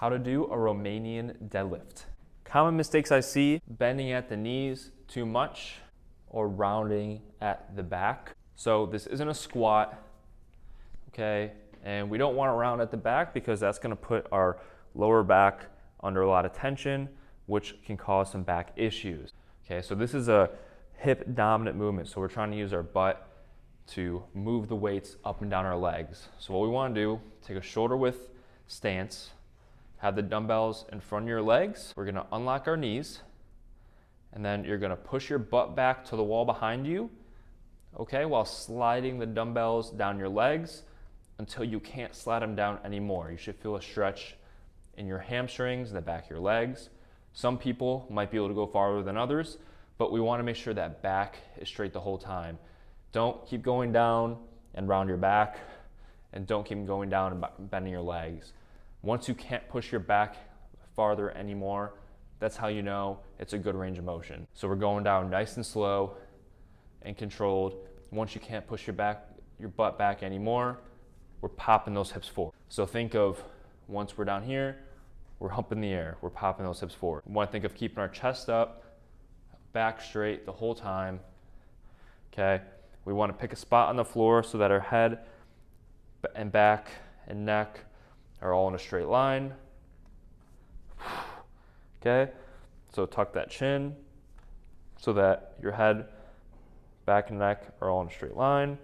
How to do a Romanian deadlift. Common mistakes I see: bending at the knees too much or rounding at the back. So this isn't a squat, okay? And we don't want to round at the back because that's going to put our lower back under a lot of tension, which can cause some back issues. Okay, so this is a hip dominant movement. So we're trying to use our butt to move the weights up and down our legs. So what we want to do, take a shoulder width stance, have the dumbbells in front of your legs. We're going to unlock our knees, and then you're going to push your butt back to the wall behind you, okay, while sliding the dumbbells down your legs until you can't slide them down anymore. You should feel a stretch in your hamstrings and the back of your legs. Some people might be able to go farther than others, but we want to make sure that back is straight the whole time. Don't keep going down and round your back, and don't keep going down and bending your legs. Once you can't push your back farther anymore, that's how you know it's a good range of motion. So we're going down nice and slow and controlled. Once you can't push your butt back anymore, we're popping those hips forward. So think of, once we're down here, we're humping the air, we're popping those hips forward. We want to think of keeping our chest up, back straight the whole time, okay? We want to pick a spot on the floor so that our head and back and neck are all in a straight line, okay? So tuck that chin so that your head, back and neck are all in a straight line.